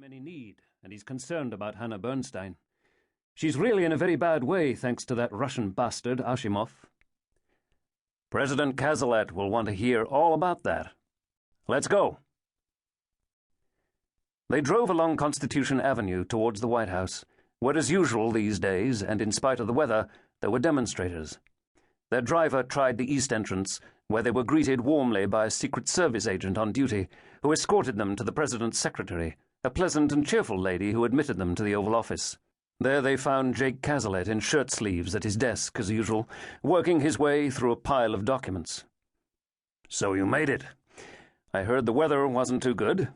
many need, and he's concerned about Hannah Bernstein. She's really in a very bad way, thanks to that Russian bastard, Ashimov. President Cazalet will want to hear all about that. Let's go. They drove along Constitution Avenue towards the White House, where as usual these days, and in spite of the weather, there were demonstrators. Their driver tried the east entrance, where they were greeted warmly by a Secret Service agent on duty, who escorted them to the President's secretary, a pleasant and cheerful lady who admitted them to the Oval Office. There they found Jake Cazalet in shirt-sleeves at his desk, as usual, working his way through a pile of documents. "So you made it. I heard the weather wasn't too good."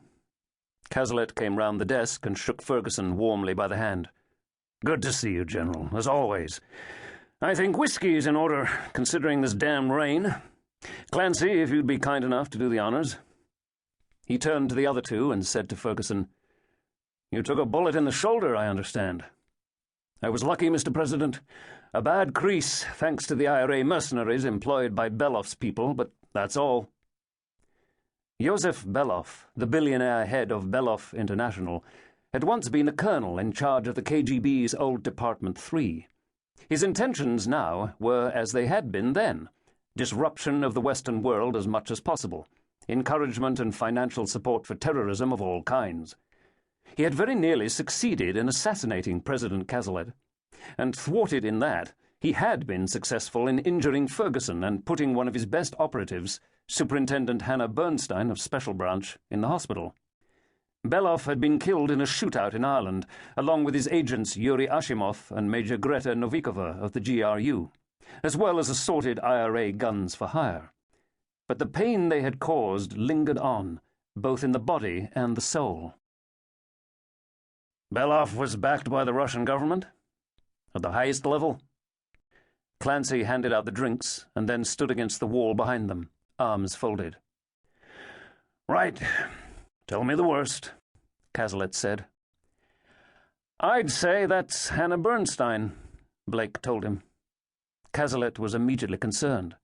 Cazalet came round the desk and shook Ferguson warmly by the hand. "Good to see you, General, as always. I think whiskey's in order, considering this damn rain. Clancy, if you'd be kind enough to do the honors." He turned to the other two and said to Ferguson, "You took a bullet in the shoulder, I understand." "I was lucky, Mr. President. A bad crease, thanks to the IRA mercenaries employed by Beloff's people, but that's all." Joseph Beloff, the billionaire head of Beloff International, had once been a colonel in charge of the KGB's old Department 3. His intentions now were as they had been then: disruption of the Western world as much as possible, encouragement and financial support for terrorism of all kinds. He had very nearly succeeded in assassinating President Cazalet, and thwarted in that, he had been successful in injuring Ferguson and putting one of his best operatives, Superintendent Hannah Bernstein of Special Branch, in the hospital. Beloff had been killed in a shootout in Ireland, along with his agents Yuri Ashimov and Major Greta Novikova of the GRU, as well as assorted IRA guns for hire. But the pain they had caused lingered on, both in the body and the soul. "Beloff was backed by the Russian government? At the highest level?" Clancy handed out the drinks and then stood against the wall behind them, arms folded. "Right. Tell me the worst," Cazalet said. "I'd say that's Hannah Bernstein," Blake told him. Cazalet was immediately concerned.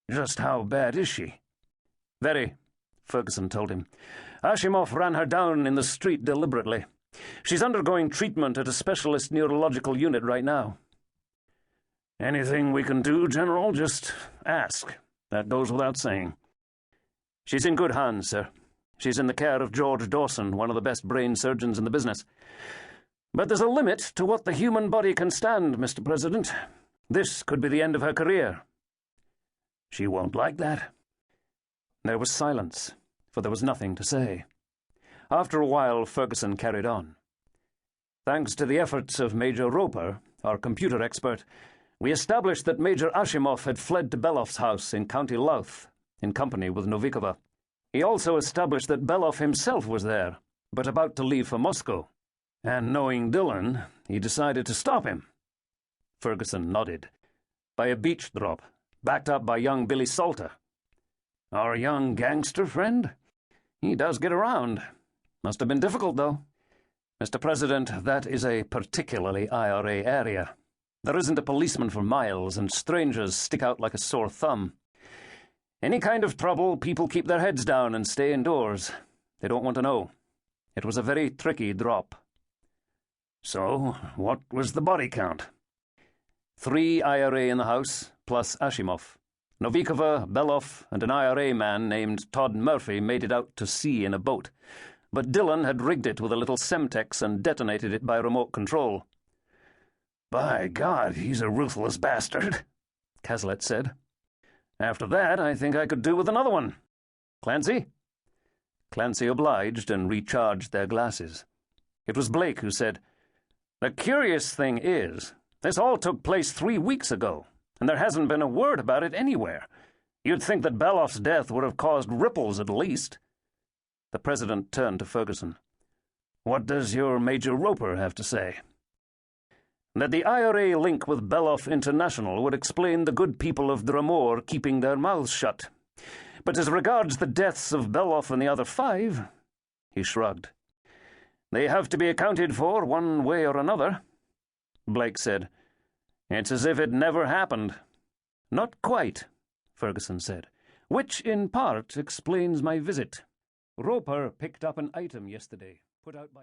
"Just how bad is she?" "Very," Ferguson told him. "Ashimov ran her down in the street deliberately. She's undergoing treatment at a specialist neurological unit right now." "Anything we can do, General? Just ask. That goes without saying." "She's in good hands, sir. She's in the care of George Dawson, one of the best brain surgeons in the business. But there's a limit to what the human body can stand, Mr. President. This could be the end of her career." "She won't like that." There was silence, for there was nothing to say. After a while, Ferguson carried on. "Thanks to the efforts of Major Roper, our computer expert, we established that Major Ashimov had fled to Beloff's house in County Louth, in company with Novikova. He also established that Beloff himself was there, but about to leave for Moscow. And knowing Dillon, he decided to stop him." Ferguson nodded. "By a beach drop, backed up by young Billy Salter." "Our young gangster friend? He does get around. Must have been difficult, though." "Mr. President, that is a particularly IRA area. There isn't a policeman for miles, and strangers stick out like a sore thumb. Any kind of trouble, people keep their heads down and stay indoors. They don't want to know. It was a very tricky drop." "So, what was the body count?" 3 IRA in the house, plus Ashimov. Novikova, Beloff, and an IRA man named Todd Murphy made it out to sea in a boat, but Dillon had rigged it with a little Semtex and detonated it by remote control. "By God, he's a ruthless bastard," Cazalet said. "After that, I think I could do with another one. Clancy?" Clancy obliged and recharged their glasses. It was Blake who said, "The curious thing is, this all took place 3 weeks ago, and there hasn't been a word about it anywhere. You'd think that Beloff's death would have caused ripples at least." The President turned to Ferguson. "What does your Major Roper have to say?" "That the IRA link with Beloff International would explain the good people of Dromore keeping their mouths shut. But as regards the deaths of Beloff and the other 5, he shrugged. "They have to be accounted for one way or another." Blake said, "It's as if it never happened." "Not quite," Ferguson said, "which in part explains my visit. Roper picked up an item yesterday, put out by